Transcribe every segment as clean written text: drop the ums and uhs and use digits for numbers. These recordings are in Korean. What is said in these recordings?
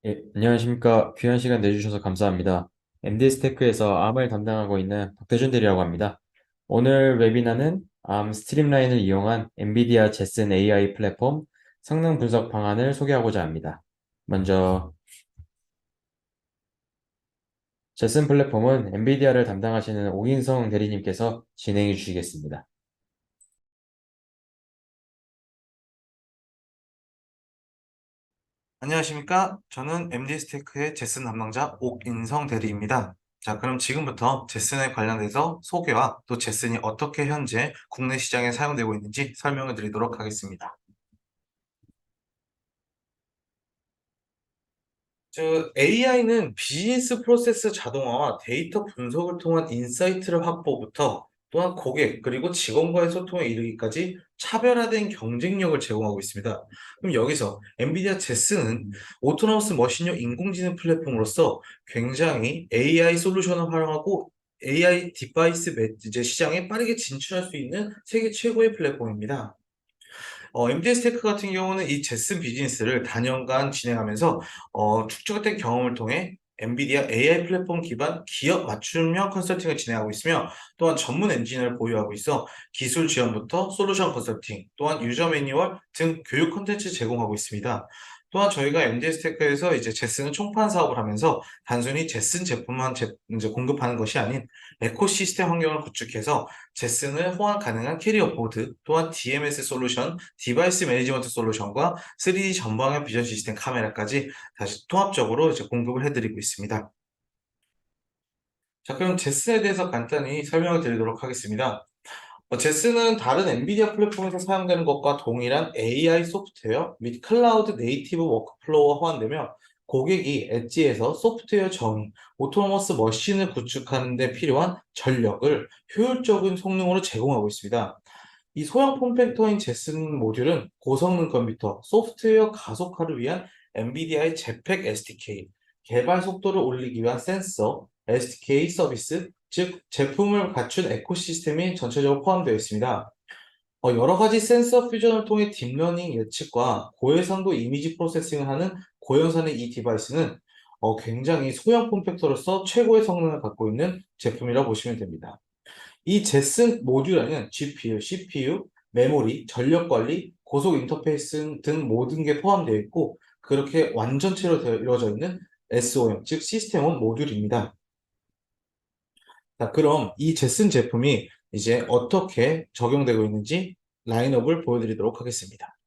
안녕하십니까. 귀한 시간 내주셔서 감사합니다. MD스테크에서 암을 담당하고 있는 박대준 대리라고 합니다. 오늘 웨비나는 암 스트림라인을 이용한 엔비디아 제슨 AI 플랫폼 성능 분석 방안을 소개하고자 합니다. 먼저 제슨 플랫폼은 엔비디아를 담당하시는 오인성 대리님께서 진행해 주시겠습니다. 안녕하십니까? 저는 MD스테이크의 제슨 담당자 옥인성 대리입니다. 자, 그럼 지금부터 제슨에 관련돼서 소개와 또 제슨이 어떻게 현재 국내 시장에 사용되고 있는지 설명을 드리도록 하겠습니다. AI는 비즈니스 프로세스 자동화와 데이터 분석을 통한 인사이트를 확보부터 또한 고객 그리고 직원과의 소통에 이르기까지 차별화된 경쟁력을 제공하고 있습니다. 그럼 여기서 엔비디아 제스는 오토노머스 머신형 인공지능 플랫폼으로서 굉장히 AI 솔루션을 활용하고 AI 디바이스 이제 시장에 빠르게 진출할 수 있는 세계 최고의 플랫폼입니다. MDS 테크 같은 경우는 이 제슨 비즈니스를 단연간 진행하면서 축적된 경험을 통해 엔비디아 AI 플랫폼 기반 기업 맞춤형 컨설팅을 진행하고 있으며 또한 전문 엔지니어를 보유하고 있어 기술 지원부터 솔루션 컨설팅, 또한 유저 매뉴얼 등 교육 콘텐츠 제공하고 있습니다. 또한 저희가 MDS 테크에서 이제 제슨은 총판 사업을 하면서 단순히 제슨 제품만 이제 공급하는 것이 아닌 에코시스템 환경을 구축해서 제슨을 호환 가능한 캐리어 보드, 또한 DMS 솔루션, 디바이스 매니지먼트 솔루션과 3D 전방의 비전 시스템 카메라까지 다시 통합적으로 이제 공급을 해드리고 있습니다. 자, 그럼 제슨에 대해서 간단히 설명을 드리도록 하겠습니다. 제스는 다른 엔비디아 플랫폼에서 사용되는 것과 동일한 AI 소프트웨어 및 클라우드 네이티브 워크플로우와 호환되며 고객이 엣지에서 소프트웨어 정의, 오토노머스 머신을 구축하는 데 필요한 전력을 효율적인 성능으로 제공하고 있습니다. 이 소형 폼팩터인 제슨 모듈은 고성능 컴퓨터, 소프트웨어 가속화를 위한 엔비디아의 제팩 SDK, 개발 속도를 올리기 위한 센서, SDK 서비스, 즉 제품을 갖춘 에코시스템이 전체적으로 포함되어 있습니다. 여러 가지 센서 퓨전을 통해 딥러닝 예측과 고해상도 이미지 프로세싱을 하는 고연산의 이 디바이스는 굉장히 소형 폼팩터로서 최고의 성능을 갖고 있는 제품이라고 보시면 됩니다. 이 제슨 모듈에는 GPU, CPU, 메모리, 전력 관리, 고속 인터페이스 등 모든 게 포함되어 있고 그렇게 완전체로 이루어져 있는 SOM, 즉 시스템 온 모듈입니다. 자, 그럼 이 제슨 제품이 이제 어떻게 적용되고 있는지 라인업을 보여드리도록 하겠습니다.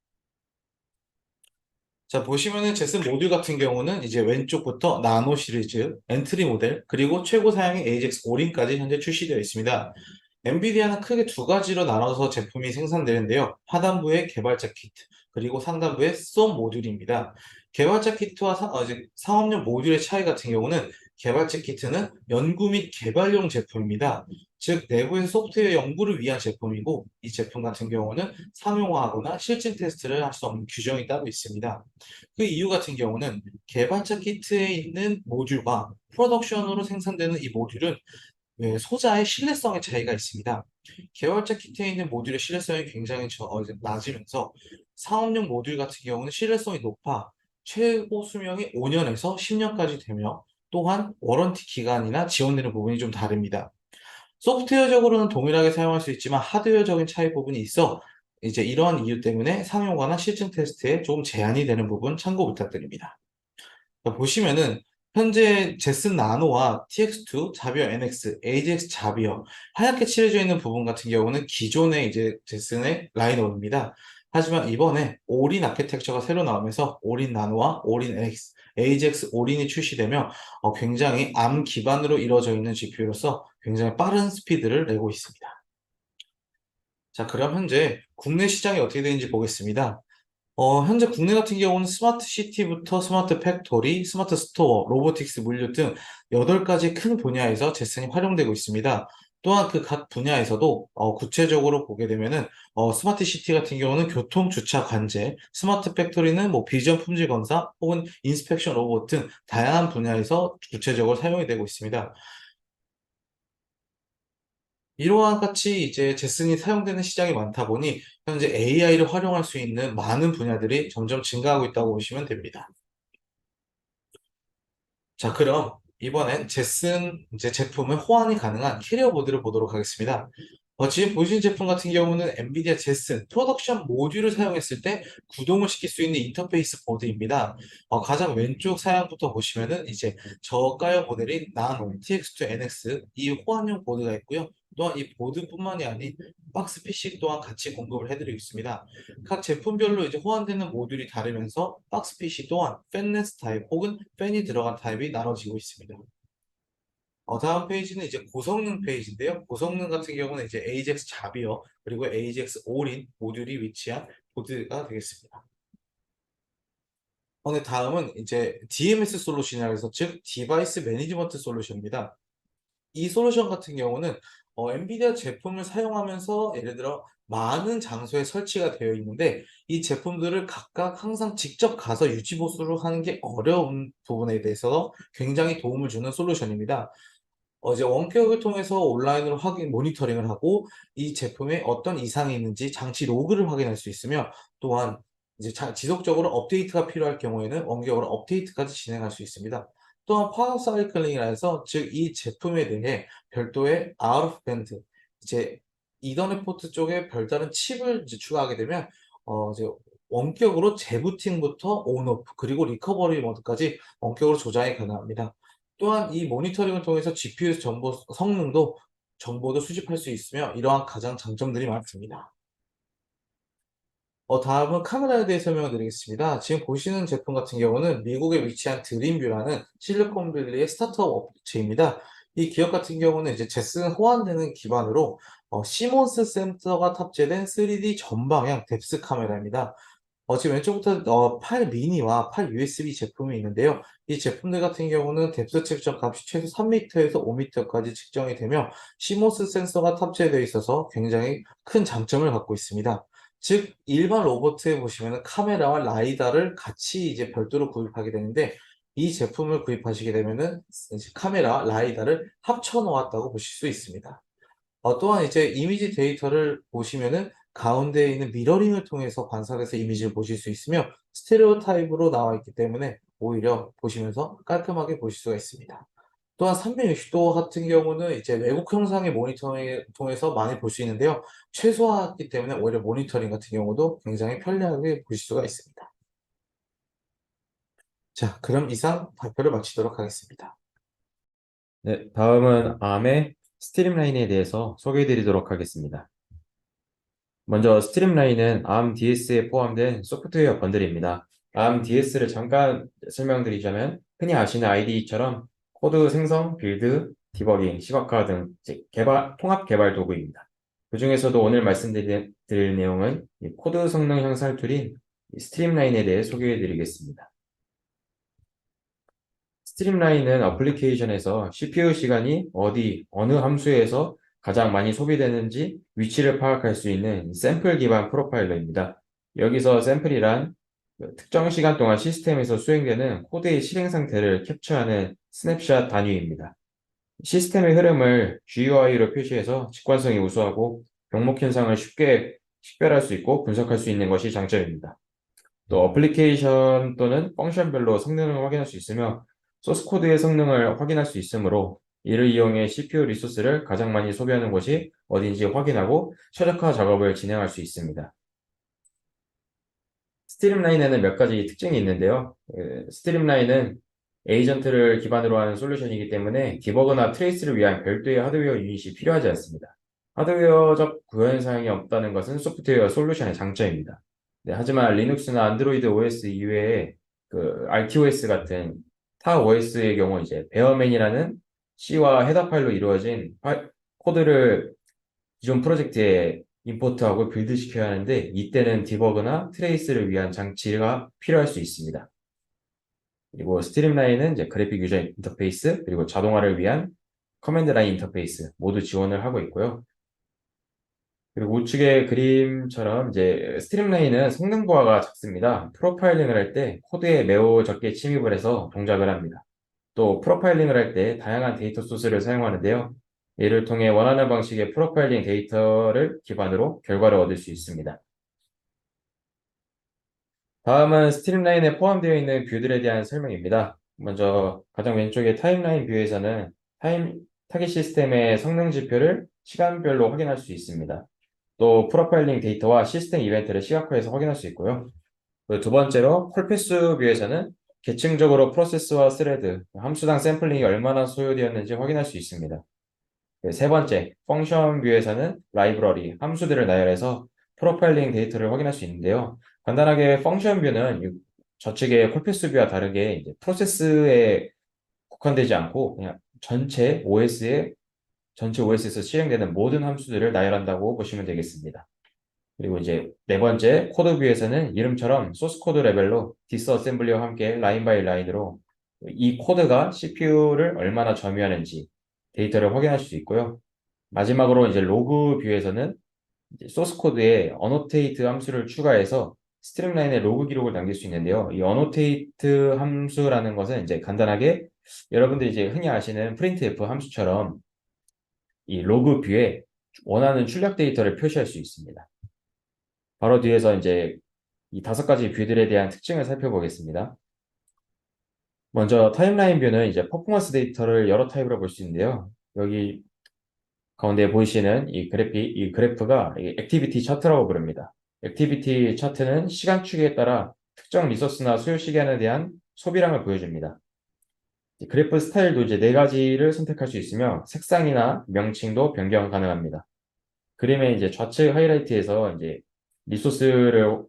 자, 보시면은 제슨 모듈 같은 경우는 이제 왼쪽부터 나노 시리즈, 엔트리 모델, 그리고 최고 사양의 AJAX 올인까지 현재 출시되어 있습니다. 엔비디아는 크게 두 가지로 나눠서 제품이 생산되는데요. 하단부의 개발자 키트, 그리고 상단부의 쏨 모듈입니다. 개발자 키트와 이제 상업용 모듈의 차이 같은 경우는 개발자 키트는 연구 및 개발용 제품입니다. 즉, 내부의 소프트웨어 연구를 위한 제품이고, 이 제품 같은 경우는 상용화하거나 실증 테스트를 할 수 없는 규정이 따로 있습니다. 그 이유 같은 경우는 개발자 키트에 있는 모듈과 프로덕션으로 생산되는 이 모듈은 소자의 신뢰성의 차이가 있습니다. 개발자 키트에 있는 모듈의 신뢰성이 굉장히 이제 낮으면서 상업용 모듈 같은 경우는 신뢰성이 높아 최고 수명이 5년에서 10년까지 되며 또한 워런티 기간이나 지원되는 부분이 좀 다릅니다. 소프트웨어적으로는 동일하게 사용할 수 있지만 하드웨어적인 차이 부분이 있어 이제 이러한 이유 때문에 상용화나 실증 테스트에 조금 제한이 되는 부분 참고 부탁드립니다. 보시면은 현재 제슨 나노와 TX2, 자비어 NX, AGX 자비어 하얗게 칠해져 있는 부분 같은 경우는 기존의 이제 제슨의 라인업입니다. 하지만 이번에 올인 아키텍처가 새로 나오면서 올인 나노와 올인 NX, AGX 올인이 출시되며 굉장히 암 기반으로 이루어져 있는 GPU로서 굉장히 빠른 스피드를 내고 있습니다. 자, 그럼 현재 국내 시장이 어떻게 되는지 보겠습니다. 현재 국내 같은 경우는 스마트 시티부터 스마트 팩토리, 스마트 스토어, 로보틱스 물류 등 8가지 큰 분야에서 제슨이 활용되고 있습니다. 또한 그 각 분야에서도 구체적으로 보게 되면은 스마트 시티 같은 경우는 교통 주차 관제, 스마트 팩토리는 뭐 비전 품질 검사 혹은 인스펙션 로봇 등 다양한 분야에서 구체적으로 사용이 되고 있습니다. 이러한 같이 이제 제슨이 사용되는 시장이 많다 보니 현재 AI를 활용할 수 있는 많은 분야들이 점점 증가하고 있다고 보시면 됩니다. 자, 그럼 이번엔 제슨 이제 제품의 호환이 가능한 캐리어 보드를 보도록 하겠습니다. 지금 보신 제품 같은 경우는 엔비디아 제슨 프로덕션 모듈을 사용했을 때 구동을 시킬 수 있는 인터페이스 보드입니다. 가장 왼쪽 사양부터 보시면은 이제 저가형 모델인 나노 TX2NX 이 호환용 보드가 있고요. 또한 이 보드뿐만이 아닌 박스 PC 또한 같이 공급을 해드리고 있습니다. 각 제품별로 이제 호환되는 모듈이 다르면서 박스 PC 또한 팬레스 타입 혹은 팬이 들어간 타입이 나눠지고 있습니다. 다음 페이지는 이제 고성능 페이지인데요. 고성능 같은 경우는 이제 AJAX 잡이어 그리고 AJAX 올인 모듈이 위치한 보드가 되겠습니다. 네, 다음은 이제 DMS 솔루션이라고 해서 즉 디바이스 매니지먼트 솔루션입니다. 이 솔루션 같은 경우는 엔비디아 제품을 사용하면서 예를 들어 많은 장소에 설치가 되어 있는데 이 제품들을 각각 항상 직접 가서 유지 보수를 하는 게 어려운 부분에 대해서 굉장히 도움을 주는 솔루션입니다. 이제 원격을 통해서 온라인으로 모니터링을 하고 이 제품에 어떤 이상이 있는지 장치 로그를 확인할 수 있으며 또한 이제 지속적으로 업데이트가 필요할 경우에는 원격으로 업데이트까지 진행할 수 있습니다. 또한 파워 사이클링이라 해서 즉 이 제품에 대해 별도의 아웃 오브 밴드 이제 이더넷 포트 쪽에 별다른 칩을 이제 추가하게 되면 이제 원격으로 재부팅부터 온 오프 그리고 리커버리 모드까지 원격으로 조작이 가능합니다. 또한 이 모니터링을 통해서 GPU 정보도 수집할 수 있으며 이러한 가장 장점들이 많습니다. 다음은 카메라에 대해 설명을 드리겠습니다. 지금 보시는 제품 같은 경우는 미국에 위치한 드림뷰라는 실리콘밸리의 스타트업 업체입니다. 이 기업 같은 경우는 이제 제슨 호환되는 기반으로 시몬스 센서가 탑재된 3D 전방향 뎁스 카메라입니다. 지금 왼쪽부터 8 미니와 8 USB 제품이 있는데요. 이 제품들 같은 경우는 뎁스 측정 값이 최소 3m에서 5m까지 측정이 되며 시모스 센서가 탑재되어 있어서 굉장히 큰 장점을 갖고 있습니다. 즉 일반 로봇에 보시면은 카메라와 라이다를 같이 이제 별도로 구입하게 되는데 이 제품을 구입하시게 되면은 이제 카메라, 라이다를 합쳐 놓았다고 보실 수 있습니다. 또한 이제 이미지 데이터를 보시면은 가운데에 있는 미러링을 통해서 관찰해서 이미지를 보실 수 있으며 스테레오 타입으로 나와 있기 때문에 오히려 보시면서 깔끔하게 보실 수가 있습니다. 또한 360도 같은 경우는 이제 외국 형상의 모니터링을 통해서 많이 볼 수 있는데요. 최소화했기 때문에 오히려 모니터링 같은 경우도 굉장히 편리하게 보실 수가 있습니다. 자, 그럼 이상 발표를 마치도록 하겠습니다. 네, 다음은 ARM의 스트림라인에 대해서 소개해 드리도록 하겠습니다. 먼저 스트림라인은 ARM DS에 포함된 소프트웨어 번들입니다. ARM DS를 잠깐 설명드리자면 흔히 아시는 IDE처럼 코드 생성, 빌드, 디버깅, 시각화 등 통합 개발 도구입니다. 그 중에서도 오늘 말씀드릴 내용은 이 코드 성능 향상 툴인 이 스트림라인에 대해 소개해 드리겠습니다. 스트림라인은 어플리케이션에서 CPU 시간이 어느 함수에서 가장 많이 소비되는지 위치를 파악할 수 있는 샘플 기반 프로파일러입니다. 여기서 샘플이란 그 특정 시간 동안 시스템에서 수행되는 코드의 실행 상태를 캡처하는 스냅샷 단위입니다. 시스템의 흐름을 GUI로 표시해서 직관성이 우수하고 병목 현상을 쉽게 식별할 수 있고 분석할 수 있는 것이 장점입니다. 또 어플리케이션 또는 펑션별로 성능을 확인할 수 있으며 소스 코드의 성능을 확인할 수 있으므로 이를 이용해 CPU 리소스를 가장 많이 소비하는 곳이 어딘지 확인하고 최적화 작업을 진행할 수 있습니다. 스트림라인에는 몇 가지 특징이 있는데요. 스트림라인은 에이전트를 기반으로 하는 솔루션이기 때문에 디버그나 트레이스를 위한 별도의 하드웨어 유닛이 필요하지 않습니다. 하드웨어적 구현 사양이 없다는 것은 소프트웨어 솔루션의 장점입니다. 네, 하지만 리눅스나 안드로이드 OS 이외에 그 RTOS 같은 타 OS의 경우 이제 베어맨이라는 C와 헤더 파일로 이루어진 코드를 기존 프로젝트에 임포트하고 빌드시켜야 하는데 이때는 디버그나 트레이스를 위한 장치가 필요할 수 있습니다. 그리고 스트림라인은 이제 그래픽 유저 인터페이스 그리고 자동화를 위한 커맨드 라인 인터페이스 모두 지원을 하고 있고요. 그리고 우측의 그림처럼 이제 스트림라인은 성능 부하가 작습니다. 프로파일링을 할 때 코드에 매우 적게 침입을 해서 동작을 합니다. 또 프로파일링을 할 때 다양한 데이터 소스를 사용하는데요. 이를 통해 원하는 방식의 프로파일링 데이터를 기반으로 결과를 얻을 수 있습니다. 다음은 스트림라인에 포함되어 있는 뷰들에 대한 설명입니다. 먼저 가장 왼쪽의 타임라인 뷰에서는 타깃 시스템의 성능 지표를 시간별로 확인할 수 있습니다. 또 프로파일링 데이터와 시스템 이벤트를 시각화해서 확인할 수 있고요. 그리고 두 번째로 콜패스 뷰에서는 계층적으로 프로세스와 스레드, 함수당 샘플링이 얼마나 소요되었는지 확인할 수 있습니다. 세 번째, 펑션 뷰에서는 라이브러리, 함수들을 나열해서 프로파일링 데이터를 확인할 수 있는데요. 간단하게 펑션 뷰는 저측의 콜패스 뷰와 다르게 이제 프로세스에 국한되지 않고 그냥 전체 OS에서 실행되는 모든 함수들을 나열한다고 보시면 되겠습니다. 그리고 이제 네 번째 코드 뷰에서는 이름처럼 소스 코드 레벨로 디스어셈블리와 함께 라인 바이 라인으로 이 코드가 CPU를 얼마나 점유하는지 데이터를 확인할 수 있고요. 마지막으로 이제 로그 뷰에서는 이제 소스 코드에 어노테이트 함수를 추가해서 스트림라인에 로그 기록을 남길 수 있는데요. 이 어노테이트 함수라는 것은 이제 간단하게 여러분들이 이제 흔히 아시는 printf 함수처럼 이 로그 뷰에 원하는 출력 데이터를 표시할 수 있습니다. 바로 뒤에서 이제 이 다섯 가지 뷰들에 대한 특징을 살펴보겠습니다. 먼저 타임라인 뷰는 이제 퍼포먼스 데이터를 여러 타입으로 볼 수 있는데요. 여기 가운데 보이시는 이 그래프가 액티비티 차트라고 부릅니다. 액티비티 차트는 시간축에 따라 특정 리소스나 소요 시간에 대한 소비량을 보여줍니다. 그래프 스타일도 이제 네 가지를 선택할 수 있으며 색상이나 명칭도 변경 가능합니다. 그림의 이제 좌측 하이라이트에서 이제 리소스를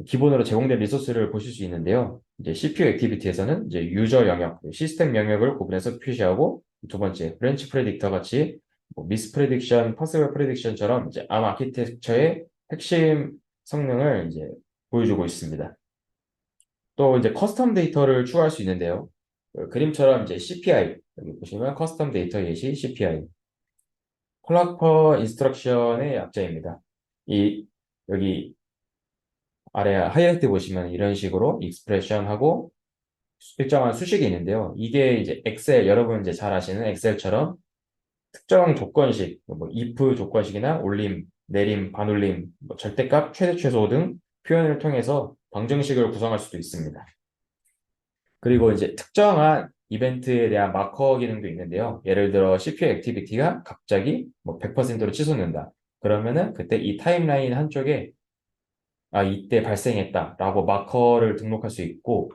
기본으로 제공된 리소스를 보실 수 있는데요. 이제 CPU 액티비티에서는 이제 유저 영역, 시스템 영역을 구분해서 표시하고 두 번째 브랜치 프레딕터 같이 미스 프레딕션, 파스웰 프레딕션처럼 이제 암 아키텍처의 핵심 성능을 이제 보여주고 있습니다. 또 이제 커스텀 데이터를 추가할 수 있는데요. 그림처럼 이제 CPI 여기 보시면 커스텀 데이터 예시 CPI 클락 퍼 인스트럭션의 약자입니다. 이 여기 아래 하이라이트 보시면 이런 식으로 익스프레션하고 일정한 수식이 있는데요. 이게 이제 엑셀, 여러분 이제 잘 아시는 엑셀처럼 특정 조건식, 뭐 if 조건식이나 올림, 내림, 반올림, 뭐 절대값, 최대 최소 등 표현을 통해서 방정식을 구성할 수도 있습니다. 그리고 이제 특정한 이벤트에 대한 마커 기능도 있는데요. 예를 들어 CPU 액티비티가 갑자기 뭐 100%로 치솟는다. 그러면은 그때 이 타임라인 한쪽에 이때 발생했다라고 마커를 등록할 수 있고,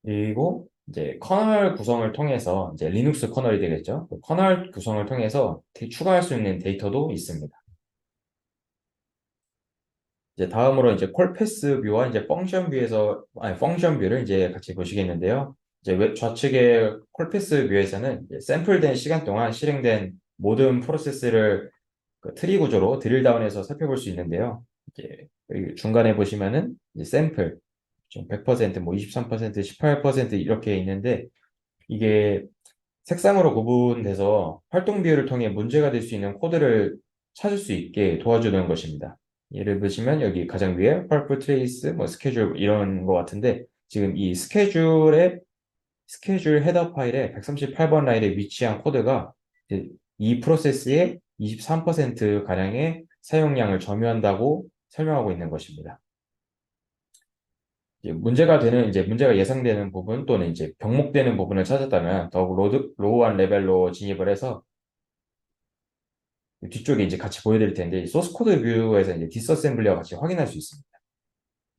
그리고 이제 커널 구성을 통해서 이제 리눅스 커널이 되겠죠. 그 커널 구성을 통해서 추가할 수 있는 데이터도 있습니다. 이제 다음으로 이제 콜패스 뷰와 이제 펑션 뷰를 이제 같이 보시겠는데요. 이제 좌측의 콜패스 뷰에서는 이제 샘플된 시간 동안 실행된 모든 프로세스를 그 트리 구조로 드릴 다운해서 살펴볼 수 있는데요. 이제 여기 중간에 보시면은 이제 샘플 지금 100%, 뭐 23%, 18% 이렇게 있는데 이게 색상으로 구분돼서 활동 비율을 통해 문제가 될 수 있는 코드를 찾을 수 있게 도와주는 것입니다. 예를 들시면 여기 가장 위에 purple trace, 뭐 스케줄 이런 것 같은데 지금 이 스케줄 헤더 파일에 138번 라인에 위치한 코드가 이제 이 프로세스의 23% 가량의 사용량을 점유한다고 설명하고 있는 것입니다. 이제 문제가 예상되는 부분 또는 이제 병목되는 부분을 찾았다면 더욱 로우한 레벨로 진입을 해서 뒤쪽에 이제 같이 보여드릴 텐데 소스 코드 뷰에서 이제 디스어셈블리와 같이 확인할 수 있습니다.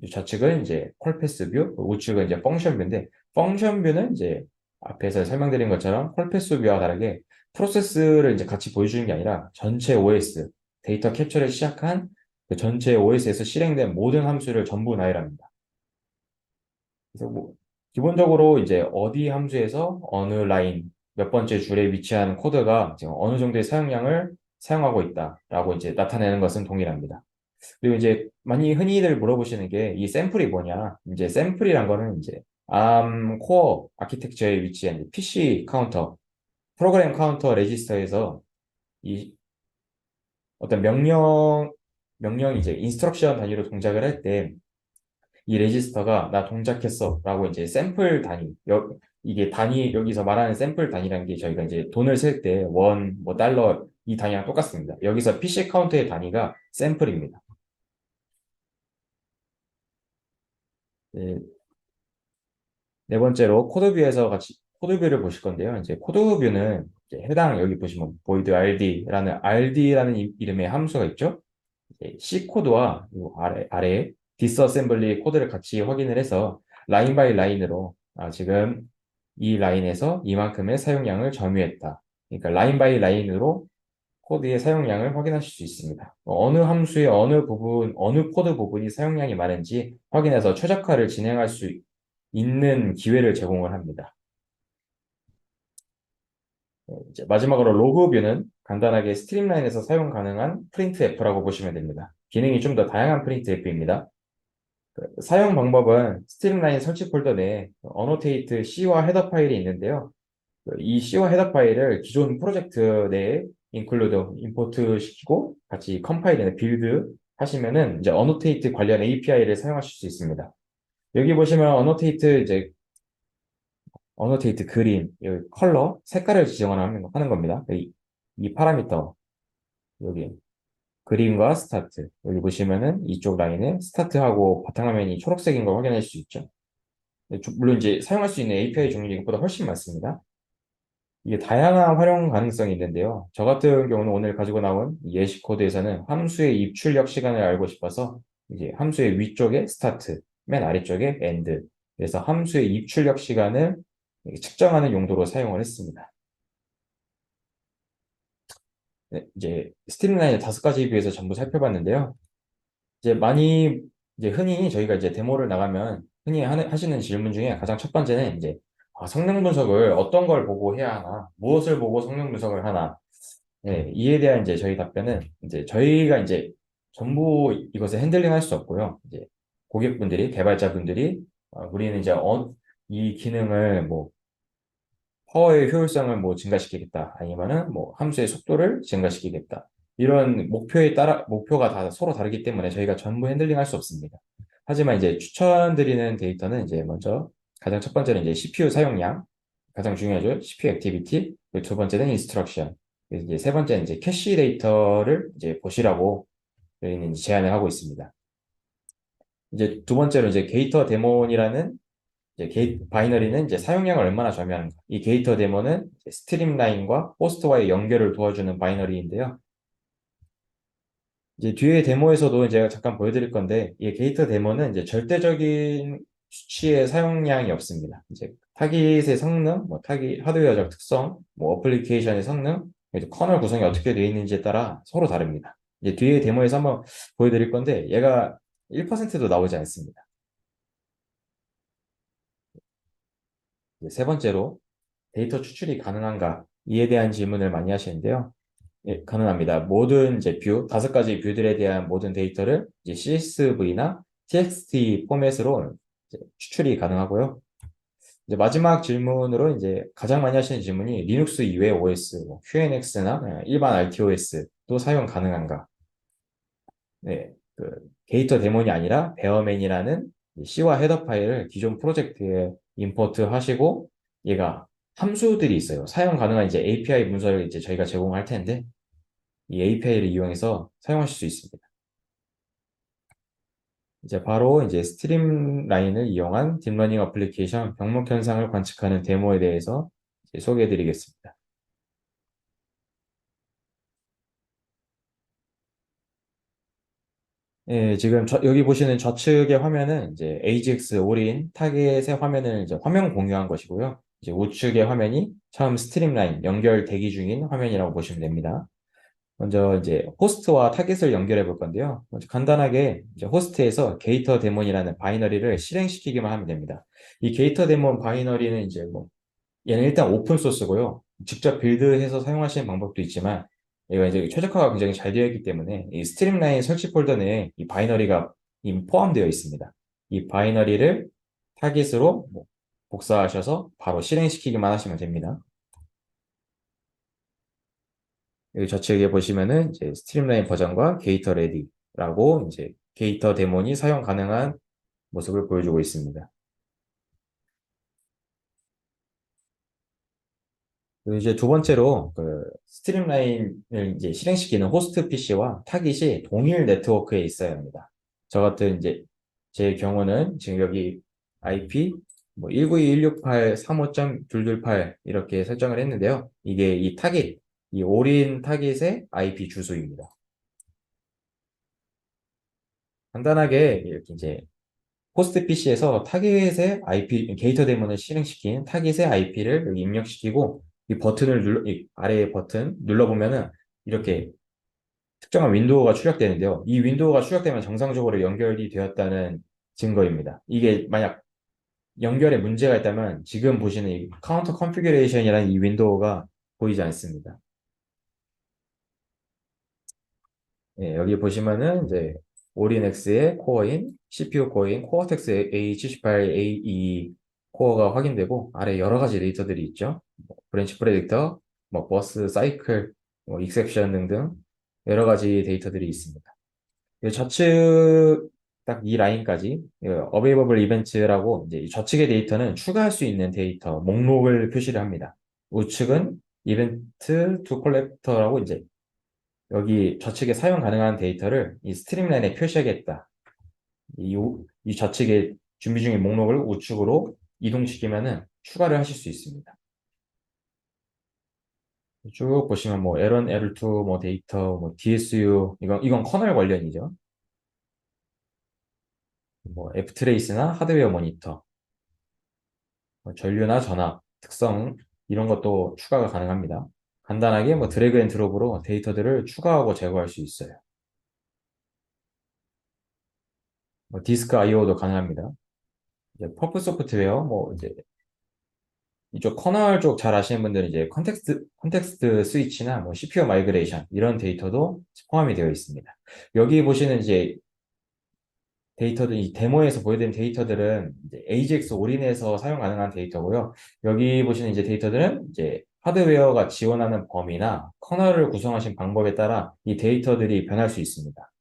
이 좌측은 이제 콜패스 뷰, 우측은 이제 펑션 뷰인데 펑션 뷰는 이제 앞에서 설명드린 것처럼 콜패스 뷰와 다르게 프로세스를 이제 같이 보여주는 게 아니라 전체 OS 데이터 캡처를 시작한 그 전체 OS에서 실행된 모든 함수를 전부 나열합니다. 그래서 뭐 기본적으로 이제 어디 함수에서 어느 라인 몇 번째 줄에 위치한 코드가 지금 어느 정도의 사용량을 사용하고 있다라고 이제 나타내는 것은 동일합니다. 그리고 이제 많이 흔히들 물어보시는 게 이 샘플이 뭐냐? 이제 샘플이란 거는 이제 ARM 코어 아키텍처에 위치한 PC 카운터, 프로그램 카운터 레지스터에서 이 어떤 명령이 이제 인스트럭션 단위로 동작을 할 때 이 레지스터가 나 동작했어 라고 이제 샘플 단위 이게 단위 여기서 말하는 샘플 단위라는 게 저희가 이제 돈을 셀 때 원, 뭐 달러 이 단위랑 똑같습니다. 여기서 PC 카운터의 단위가 샘플입니다. 네, 네 번째로 코드뷰에서 같이 코드뷰를 보실 건데요. 이제 코드뷰는 이제 해당 여기 보시면 void rd라는 이름의 함수가 있죠. C 코드와 요 아래에 디스어셈블리 코드를 같이 확인을 해서 라인 바이 라인으로 지금 이 라인에서 이만큼의 사용량을 점유했다. 그러니까 라인 바이 라인으로 코드의 사용량을 확인하실 수 있습니다. 어느 함수의 어느 부분, 어느 코드 부분이 사용량이 많은지 확인해서 최적화를 진행할 수 있는 기회를 제공을 합니다. 이제 마지막으로 로그뷰는 간단하게 스트림라인에서 사용 가능한 프린트F라고 보시면 됩니다. 기능이 좀 더 다양한 프린트F입니다. 사용 방법은 스트림라인 설치 폴더 내에 어노테이트 C와 헤더 파일이 있는데요. 이 C와 헤더 파일을 기존 프로젝트 내에 include, 임포트 시키고 같이 컴파일이나 빌드 하시면은 이제 어노테이트 관련 API를 사용하실 수 있습니다. 여기 보시면 어노테이트 그림, 여기 컬러, 색깔을 지정하는 겁니다. 이 파라미터 여기 그림과 스타트 여기 보시면은 이쪽 라인에 스타트하고 바탕화면이 초록색인 걸 확인할 수 있죠. 네, 물론 이제 사용할 수 있는 API 종류 이것보다 훨씬 많습니다. 이게 다양한 활용 가능성이 있는데요. 저 같은 경우는 오늘 가지고 나온 이 예시 코드에서는 함수의 입출력 시간을 알고 싶어서 이제 함수의 위쪽에 스타트, 맨 아래쪽에 엔드. 그래서 함수의 입출력 시간을 측정하는 용도로 사용을 했습니다. 네, 이제 스트림라인을 5가지에 비해서 전부 살펴봤는데요. 이제 이제 흔히 저희가 이제 데모를 나가면 흔히 하시는 질문 중에 가장 첫 번째는 이제 성능 분석을 어떤 걸 보고 해야 하나, 무엇을 보고 성능 분석을 하나, 네, 이에 대한 이제 저희 답변은 이제 저희가 이제 전부 이것을 핸들링 할 수 없고요. 이제 고객분들이, 개발자분들이 우리는 이제 이 기능을 뭐 파워의 효율성을 뭐 증가시키겠다. 아니면은 뭐 함수의 속도를 증가시키겠다. 이런 목표가 다 서로 다르기 때문에 저희가 전부 핸들링 할 수 없습니다. 하지만 이제 추천드리는 데이터는 이제 먼저 가장 첫 번째는 이제 CPU 사용량. 가장 중요하죠. CPU 액티비티. 그리고 두 번째는 인스트럭션. 그래서 이제 세 번째는 이제 캐시 데이터를 이제 보시라고 저희는 이제 제안을 하고 있습니다. 이제 두 번째로 이제 게이터 데몬이라는 이제 바이너리는 이제 사용량을 얼마나 점유하는가. 이 게이터 데모는 스트림라인과 호스트와의 연결을 도와주는 바이너리인데요. 이제 뒤에 데모에서도 이제 잠깐 보여드릴 건데, 이 게이터 데모는 이제 절대적인 수치의 사용량이 없습니다. 이제 타깃의 성능, 뭐 타깃 하드웨어적 특성, 뭐 어플리케이션의 성능, 그래서 커널 구성이 어떻게 되어 있는지에 따라 서로 다릅니다. 이제 뒤에 데모에서 한번 보여드릴 건데, 얘가 1%도 나오지 않습니다. 이제 세 번째로 데이터 추출이 가능한가? 이에 대한 질문을 많이 하시는데요. 예, 가능합니다. 모든 이제 5가지 뷰들에 대한 모든 데이터를 이제 CSV나 TXT 포맷으로 이제 추출이 가능하고요. 이제 마지막 질문으로 이제 가장 많이 하시는 질문이 리눅스 이외 OS, 뭐 QNX나 일반 RTOS도 사용 가능한가? 네, 데이터 데몬이 아니라 베어맨이라는 C와 헤더 파일을 기존 프로젝트에 임포트 하시고 얘가 함수들이 있어요. 사용 가능한 이제 API 문서를 이제 저희가 제공할 텐데 이 API를 이용해서 사용하실 수 있습니다. 이제 바로 이제 스트림라인을 이용한 딥러닝 어플리케이션 병목 현상을 관측하는 데모에 대해서 소개해 드리겠습니다. 예, 지금 여기 보시는 좌측의 화면은 이제 AGX 올인 타겟의 화면을 이제 화면 공유한 것이고요. 이제 우측의 화면이 처음 스트림라인 연결 대기 중인 화면이라고 보시면 됩니다. 먼저 이제 호스트와 타겟을 연결해 볼 건데요. 먼저 간단하게 이제 호스트에서 게이터 데몬이라는 바이너리를 실행시키기만 하면 됩니다. 이 게이터 데몬 바이너리는 이제 뭐 얘는 일단 오픈 소스고요. 직접 빌드해서 사용하시는 방법도 있지만 얘가 이제 최적화가 굉장히 잘 되어 있기 때문에 이 스트림라인 설치 폴더 내에 이 바이너리가 이미 포함되어 있습니다. 이 바이너리를 타깃으로 뭐 복사하셔서 바로 실행시키기만 하시면 됩니다. 여기 좌측에 보시면은 이제 스트림라인 버전과 게이터 레디라고 이제 게이터 데몬이 사용 가능한 모습을 보여주고 있습니다. 그리고 이제 두 번째로 스트림라인을 이제 실행시키는 호스트 PC와 타깃이 동일 네트워크에 있어야 합니다. 저 같은 이제 제 경우는 지금 여기 IP 뭐 192.168.35.228 이렇게 설정을 했는데요. 이게 이 타깃, 이 올인 타깃의 IP 주소입니다. 간단하게 이렇게 이제 호스트 PC에서 타깃의 IP 게이터 데몬을 실행시킨 타깃의 IP를 여기 입력시키고 이 버튼을 이 아래 버튼 눌러보면은 이렇게 특정한 윈도우가 출력되는데요. 이 윈도우가 출력되면 정상적으로 연결이 되었다는 증거입니다. 이게 만약 연결에 문제가 있다면 지금 보시는 이 카운터 컨피규레이션이라는 이 윈도우가 보이지 않습니다. 예, 여기 보시면은 이제 오린X의 코어인 CPU 코어인 코어텍스 A78A2 코어가 확인되고 아래 여러 가지 데이터들이 있죠. 뭐 브랜치 프레딕터, 뭐 버스 사이클, 뭐 익셉션 등등 여러 가지 데이터들이 있습니다. 이 좌측 딱 이 라인까지 어베이버블 이벤트라고 이제 이 좌측의 데이터는 추가할 수 있는 데이터 목록을 표시를 합니다. 우측은 이벤트 투 컬렉터라고 이제 여기 좌측에 사용 가능한 데이터를 이 스트림라인에 표시하겠다. 이 좌측에 준비 중인 목록을 우측으로 이동시키면은 추가를 하실 수 있습니다. 쭉 보시면 뭐 L1, L2, 뭐 데이터, 뭐 DSU 이건 커널 관련이죠. 뭐 F트레이스나 하드웨어 모니터, 뭐 전류나 전압, 특성 이런 것도 추가가 가능합니다. 간단하게 뭐 드래그 앤 드롭으로 데이터들을 추가하고 제거할 수 있어요. 뭐 디스크 I/O도 가능합니다. 이제 퍼프 소프트웨어, 뭐 이제 이쪽 커널 쪽 잘 아시는 분들은 이제 컨텍스트 스위치나 뭐 CPU 마이그레이션 이런 데이터도 포함이 되어 있습니다. 여기 보시는 이제 데이터들, 이 데모에서 보여드린 데이터들은 이제 AGX 올인해서 사용 가능한 데이터고요. 여기 보시는 이제 데이터들은 이제 하드웨어가 지원하는 범위나 커널을 구성하신 방법에 따라 이 데이터들이 변할 수 있습니다.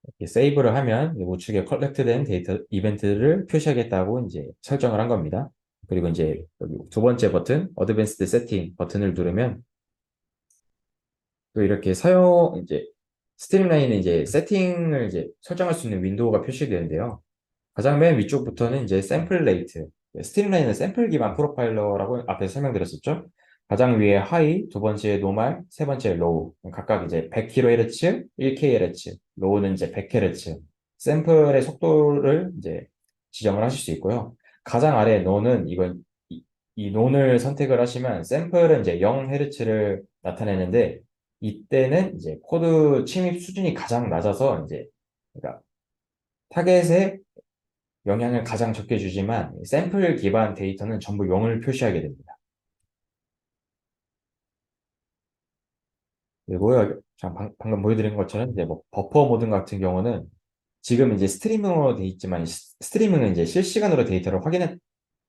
이렇게 세이브를 하면 이 우측에 컬렉트된 데이터 이벤트를 표시하겠다고 이제 설정을 한 겁니다. 그리고 이제 여기 두 번째 버튼, 어드밴스드 세팅 버튼을 누르면 또 이렇게 이제 스트림라인에 이제 세팅을 이제 설정할 수 있는 윈도우가 표시되는데요. 가장 맨 위쪽부터는 이제 샘플 레이트. 스트림라인은 샘플 기반 프로파일러라고 앞에서 설명드렸었죠. 가장 위에 하이, 두 번째 노멀, 세 번째 로우. 각각 이제 100kHz, 1kHz, 로우는 이제 100Hz. 샘플의 속도를 이제 지정을 하실 수 있고요. 가장 아래 노는 이 논을 선택을 하시면 샘플은 이제 0Hz를 나타내는데 이때는 이제 코드 침입 수준이 가장 낮아서 이제 그러니까 타겟에 영향을 가장 적게 주지만 샘플 기반 데이터는 전부 0을 표시하게 됩니다. 그리고 방금 보여드린 것처럼 이제 뭐 버퍼 모드 같은 경우는 지금 이제 스트리밍으로 돼 있지만 스트리밍은 이제 실시간으로 데이터를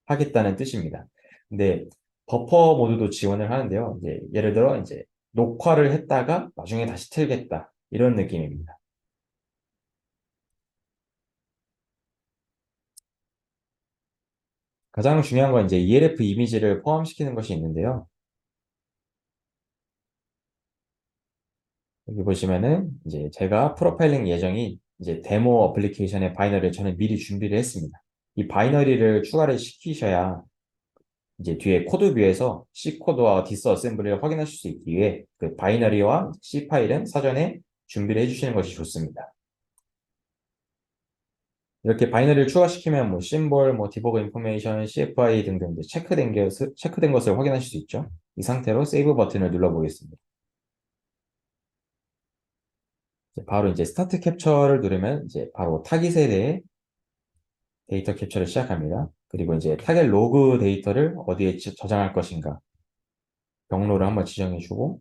하겠다는 뜻입니다. 근데 버퍼 모드도 지원을 하는데요. 이제 예를 들어 이제 녹화를 했다가 나중에 다시 틀겠다 이런 느낌입니다. 가장 중요한 건 이제 ELF 이미지를 포함시키는 것이 있는데요. 여기 보시면은 이제 제가 프로파일링 예정인 이제 데모 어플리케이션의 바이너리를 저는 미리 준비를 했습니다. 이 바이너리를 추가를 시키셔야 이제 뒤에 코드 뷰에서 C 코드와 디스어셈블리를 확인하실 수 있기 위해 그 바이너리와 C 파일은 사전에 준비를 해주시는 것이 좋습니다. 이렇게 바이너리를 추가시키면 뭐 심볼, 뭐 디버그 인포메이션, CFI 등등 이제 체크된 것을 확인하실 수 있죠. 이 상태로 세이브 버튼을 눌러보겠습니다. 바로 이제 스타트 캡처를 누르면 이제 바로 타깃에 대해 데이터 캡처를 시작합니다. 그리고 이제 타겟 로그 데이터를 어디에 저장할 것인가 경로를 한번 지정해주고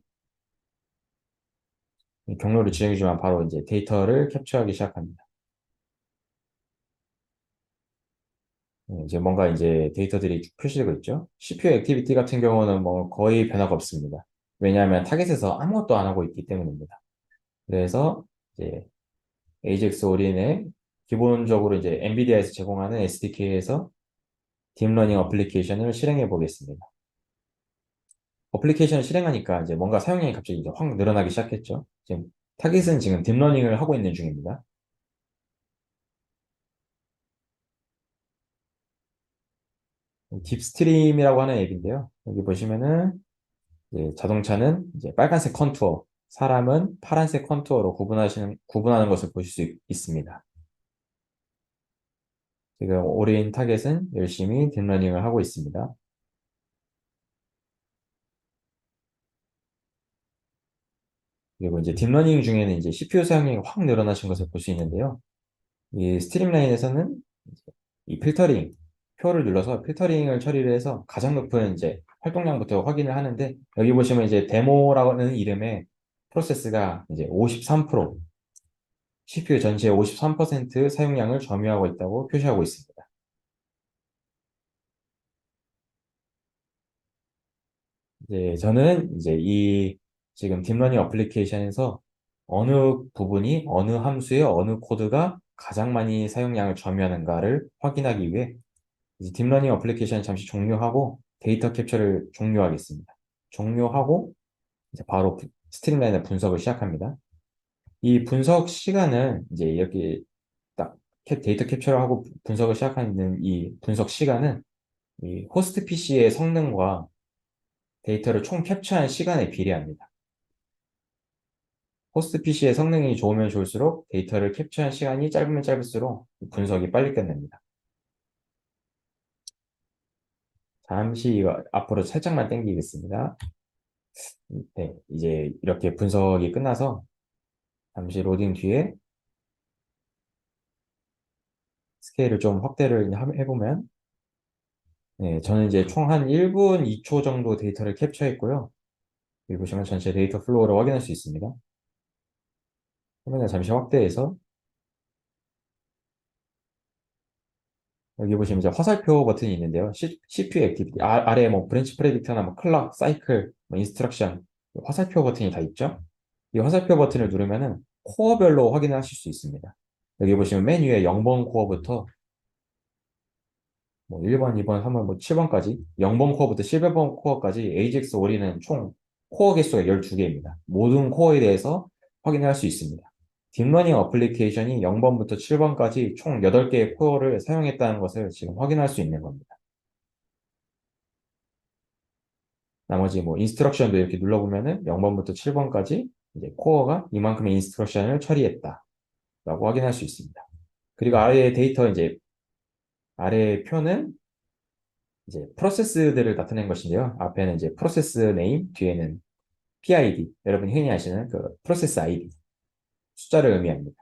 이 경로를 지정해주면 바로 이제 데이터를 캡처하기 시작합니다. 이제 뭔가 이제 데이터들이 쭉 표시되고 있죠. CPU 액티비티 같은 경우는 뭐 거의 변화가 없습니다. 왜냐하면 타겟에서 아무것도 안 하고 있기 때문입니다. 그래서 이제 AJAX 올인에 기본적으로 이제 엔비디아에서 제공하는 SDK에서 딥러닝 어플리케이션을 실행해 보겠습니다. 어플리케이션을 실행하니까 이제 뭔가 사용량이 갑자기 이제 확 늘어나기 시작했죠. 지금 타깃은 지금 딥러닝을 하고 있는 중입니다. 딥스트림이라고 하는 앱인데요. 여기 보시면은 이제 자동차는 이제 빨간색 컨투어, 사람은 파란색 컨투어로 구분하는 것을 보실 수 있습니다. 지금 오린 타겟은 열심히 딥러닝을 하고 있습니다. 그리고 이제 딥러닝 중에는 이제 CPU 사용량이 확 늘어나신 것을 볼 수 있는데요. 이 스트림라인에서는 이 필터링, 표를 눌러서 필터링을 처리를 해서 가장 높은 이제 활동량부터 확인을 하는데, 여기 보시면 이제 데모라는 이름의 프로세스가 이제 53%, CPU 전체의 53% 사용량을 점유하고 있다고 표시하고 있습니다. 이제 저는 이제 이 지금 딥러닝 어플리케이션에서 어느 부분이 어느 함수의 어느 코드가 가장 많이 사용량을 점유하는가를 확인하기 위해 이제 딥러닝 어플리케이션 잠시 종료하고 데이터 캡처를 종료하겠습니다. 종료하고 이제 바로 스트림라인의 분석을 시작합니다. 이 분석 시간은 이제 이렇게 딱 데이터 캡처를 하고 분석을 시작하는 이 분석 시간은 이 호스트 PC의 성능과 데이터를 총 캡처한 시간에 비례합니다. 호스트 PC의 성능이 좋으면 좋을수록 데이터를 캡처한 시간이 짧으면 짧을수록 분석이 빨리 끝납니다. 잠시 이거 앞으로 살짝만 당기겠습니다. 네, 이제 이렇게 분석이 끝나서 잠시 로딩 뒤에 스케일을 좀 확대를 해보면, 네, 저는 이제 총 한 1분 2초 정도 데이터를 캡처했고요. 여기 보시면 전체 데이터 플로우를 확인할 수 있습니다. 화면을 잠시 확대해서 여기 보시면 이제 화살표 버튼이 있는데요. CPU 액티비티 아래에 뭐 브랜치 프레딕터나 뭐 클럭, 사이클, 뭐 인스트럭션 화살표 버튼이 다 있죠. 이 화살표 버튼을 누르면은 코어별로 확인하실 수 있습니다. 여기 보시면 맨 위에 0번 코어부터 뭐 1번, 2번, 3번, 뭐 7번까지 0번 코어부터 11번 코어까지 AJAX 오리는 총 코어 개수가 12개입니다. 모든 코어에 대해서 확인할 수 있습니다. 딥러닝 어플리케이션이 0번부터 7번까지 총 8개의 코어를 사용했다는 것을 지금 확인할 수 있는 겁니다. 나머지 뭐 인스트럭션도 이렇게 눌러보면은 0번부터 7번까지 이제 코어가 이만큼의 인스트럭션을 처리했다 라고 확인할 수 있습니다. 그리고 아래의 데이터 이제 아래의 표는 이제 프로세스들을 나타낸 것인데요. 앞에는 이제 프로세스 네임, 뒤에는 PID, 여러분이 흔히 아시는 그 프로세스 ID, 숫자를 의미합니다.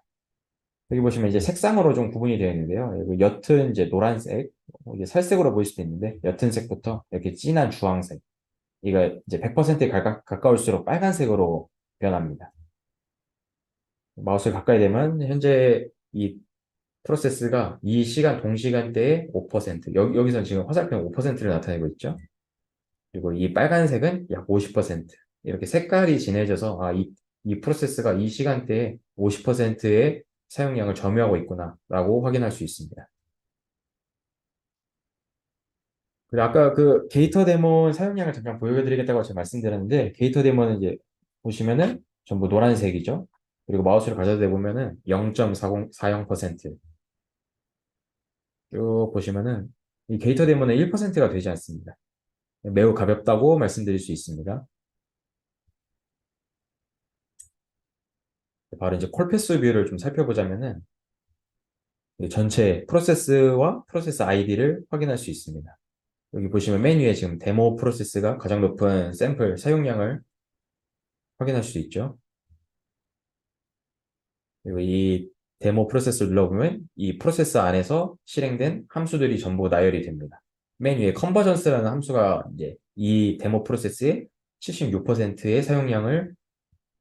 여기 보시면 이제 색상으로 좀 구분이 되어 있는데요. 여기 옅은 이제 노란색, 이게 살색으로 보일 수도 있는데, 옅은 색부터 이렇게 진한 주황색, 이거 이제 100%에 가까울수록 빨간색으로 변합니다. 마우스를 가까이 대면 현재 이 프로세스가 이 시간 동시간대에 5%, 여기서 지금 화살표는 5%를 나타내고 있죠. 그리고 이 빨간색은 약 50%. 이렇게 색깔이 진해져서 이 프로세스가 이 시간대에 50%의 사용량을 점유하고 있구나라고 확인할 수 있습니다. 그리고 아까 그 게이터 데몬 사용량을 잠깐 보여드리겠다고 제가 말씀드렸는데, 게이터 데몬은 이제 보시면은 전부 노란색이죠. 그리고 마우스를 가져다 대보면은 0.40쭉 보시면은 이 게이터 데몬은 1%가 되지 않습니다. 매우 가볍다고 말씀드릴 수 있습니다. 바로 이제 콜패스 뷰를 좀 살펴보자면은 전체 프로세스와 프로세스 아이디를 확인할 수 있습니다. 여기 보시면 맨 위에 지금 데모 프로세스가 가장 높은 샘플 사용량을 확인할 수 있죠. 그리고 이 데모 프로세스를 눌러보면 이 프로세스 안에서 실행된 함수들이 전부 나열이 됩니다. 맨 위에 컨버전스라는 함수가 이제 이 데모 프로세스의 76%의 사용량을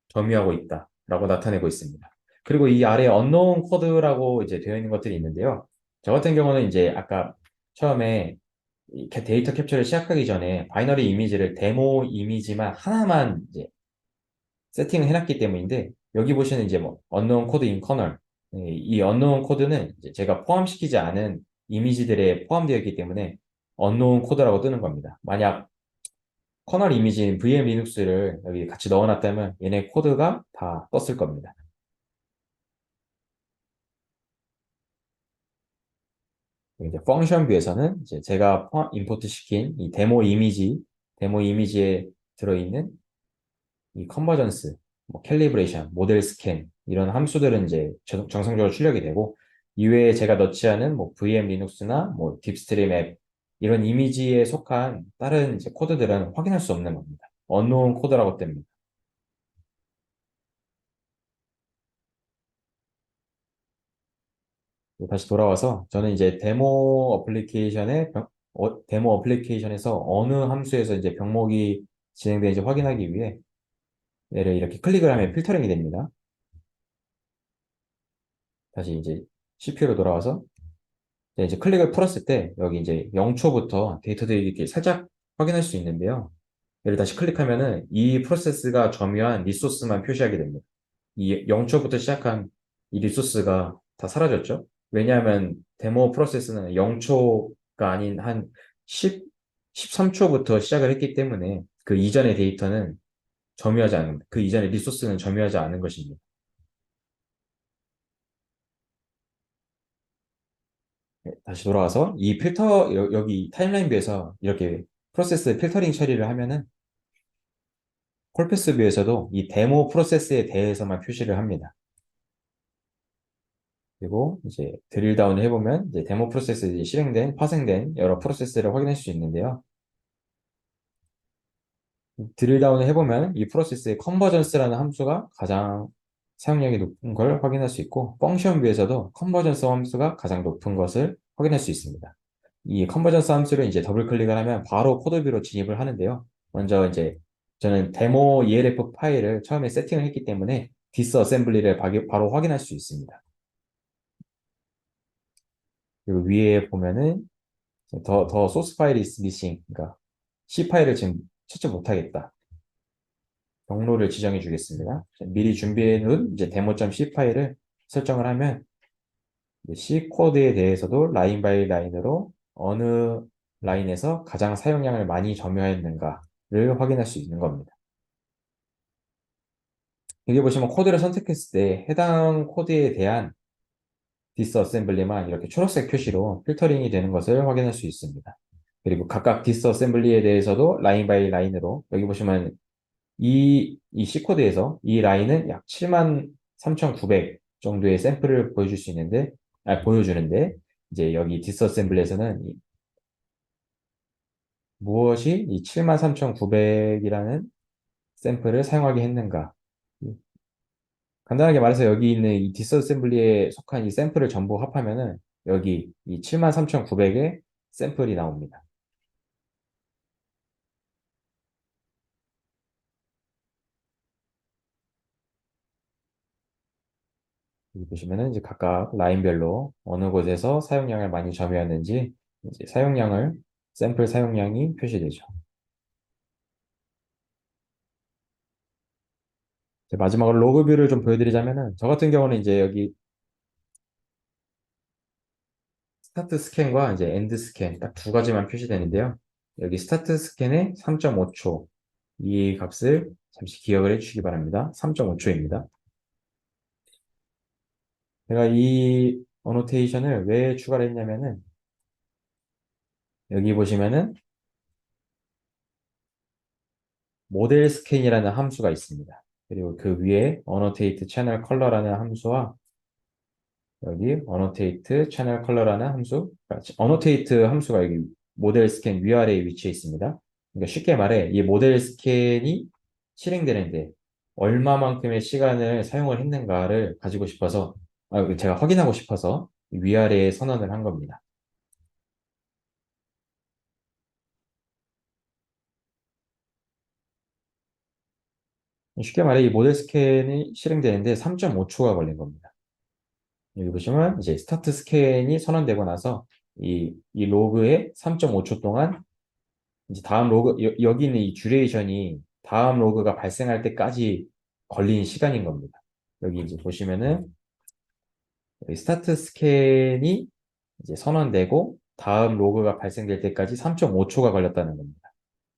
점유하고 있다라고 나타내고 있습니다. 그리고 이 아래 unknown 코드라고 이제 되어 있는 것들이 있는데요. 저 같은 경우는 이제 아까 처음에 이 데이터 캡처를 시작하기 전에 바이너리 이미지를 데모 이미지만 하나만 이제 세팅을 해놨기 때문인데, 여기 보시는 이제 뭐 unknown code in kernel, 이 unknown 코드는 이제 제가 포함시키지 않은 이미지들에 포함되어 있기 때문에 unknown 코드라고 뜨는 겁니다. 만약 커널 이미지인 VM 리눅스를 여기 같이 넣어놨다면 얘네 코드가 다 떴을 겁니다. 이제 펑션 뷰에서는 이제 제가 임포트 시킨 이 데모 이미지에 들어있는 이 컨버전스, 뭐 캘리브레이션, 모델 스캔 이런 함수들은 이제 정상적으로 출력이 되고 이외에 제가 넣지 않은 뭐 VM 리눅스나 뭐 딥스트림 앱 이런 이미지에 속한 다른 이제 코드들은 확인할 수 없는 겁니다. 언노운 코드라고 뜹니다. 다시 돌아와서 저는 이제 데모 어플리케이션에서 어느 함수에서 이제 병목이 진행되는지 확인하기 위해 얘를 이렇게 클릭을 하면 필터링이 됩니다. 다시 이제 CPU로 돌아와서 이제 클릭을 풀었을 때 여기 이제 0초부터 데이터들이 이렇게 살짝 확인할 수 있는데요. 얘를 다시 클릭하면은 이 프로세스가 점유한 리소스만 표시하게 됩니다. 이 0초부터 시작한 이 리소스가 다 사라졌죠. 왜냐하면 데모 프로세스는 0초가 아닌 한 13초부터 시작을 했기 때문에 그 이전의 데이터는 그 이전의 리소스는 점유하지 않은 것입니다. 네, 다시 돌아와서 이 여기 타임라인 뷰에서 이렇게 프로세스 필터링 처리를 하면은 콜패스 뷰에서도 이 데모 프로세스에 대해서만 표시를 합니다. 그리고 이제 드릴 다운을 해보면 이제 데모 프로세스에 파생된 여러 프로세스를 확인할 수 있는데요. 드릴 다운을 해보면 이 프로세스의 컨버전스라는 함수가 가장 사용량이 높은 걸 확인할 수 있고, 펑션 뷰에서도 컨버전스 함수가 가장 높은 것을 확인할 수 있습니다. 이 컨버전스 함수를 이제 더블 클릭을 하면 바로 코드 뷰로 진입을 하는데요. 먼저 이제 저는 데모 ELF 파일을 처음에 세팅을 했기 때문에 디스어셈블리를 바로 확인할 수 있습니다. 그리고 위에 보면은 더 소스 파일이 is missing. 그러니까 C 파일을 지금 찾지 못하겠다. 경로를 지정해 주겠습니다. 미리 준비해 놓은 이제 데모.c 파일을 설정을 하면 C 코드에 대해서도 라인 바이 라인으로 어느 라인에서 가장 사용량을 많이 점유했는가를 확인할 수 있는 겁니다. 여기 보시면 코드를 선택했을 때 해당 코드에 대한 디스어셈블리만 이렇게 초록색 표시로 필터링이 되는 것을 확인할 수 있습니다. 그리고 각각 디스어셈블리에 대해서도 라인 바이 라인으로 여기 보시면 이 C코드에서 이 라인은 약 73,900 정도의 샘플을 보여주는데, 이제 여기 디스어셈블리에서는 무엇이 이 73,900이라는 샘플을 사용하게 했는가. 간단하게 말해서 여기 있는 이 디스어셈블리에 속한 이 샘플을 전부 합하면은 여기 이 73,900의 샘플이 나옵니다. 여기 보시면은 이제 각각 라인별로 어느 곳에서 사용량을 많이 점유했는지 이제 샘플 사용량이 표시되죠. 이제 마지막으로 로그 뷰를 좀 보여드리자면은 저 같은 경우는 이제 여기 스타트 스캔과 이제 엔드 스캔 딱 두 가지만 표시되는데요. 여기 스타트 스캔의 3.5초 이 값을 잠시 기억을 해주시기 바랍니다. 3.5초입니다. 제가 이 어노테이션을 왜 추가를 했냐면은 여기 보시면은 모델 스캔이라는 함수가 있습니다. 그리고 그 위에 annotate channel color라는 함수와 여기 annotate channel color라는 그러니까 annotate 함수가 여기 모델 스캔 위아래에 위치해 있습니다. 그러니까 쉽게 말해 이 모델 스캔이 실행되는데 얼마만큼의 시간을 사용을 했는가를 가지고 싶어서 제가 확인하고 싶어서 위아래에 선언을 한 겁니다. 쉽게 말해 이 모델 스캔이 실행되는데 3.5초가 걸린 겁니다. 여기 보시면 이제 스타트 스캔이 선언되고 나서 이 로그에 3.5초 동안 이제 다음 여기 있는 이 듀레이션이 다음 로그가 발생할 때까지 걸린 시간인 겁니다. 여기 이제 보시면은 여기 스타트 스캔이 이제 선언되고 다음 로그가 발생될 때까지 3.5초가 걸렸다는 겁니다.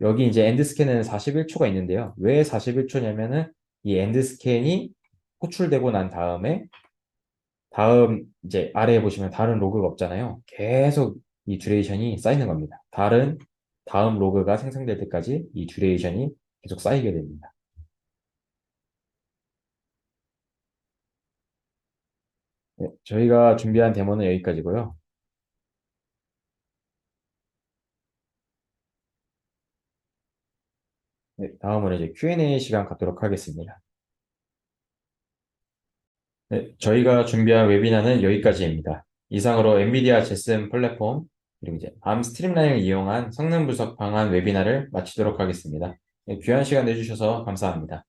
여기 이제 엔드 스캔은 41초가 있는데요. 왜 41초냐면은 이 엔드 스캔이 호출되고 난 다음 이제 아래에 보시면 다른 로그가 없잖아요. 계속 이 듀레이션이 쌓이는 겁니다. 다음 로그가 생성될 때까지 이 듀레이션이 계속 쌓이게 됩니다. 네, 저희가 준비한 데모는 여기까지고요. 네, 다음으로 이제 Q&A 시간 갖도록 하겠습니다. 네, 저희가 준비한 웨비나는 여기까지입니다. 이상으로 엔비디아 제슨 플랫폼 그리고 이제 암 스트림라인을 이용한 성능 분석 방안 웨비나를 마치도록 하겠습니다. 네, 귀한 시간 내주셔서 감사합니다.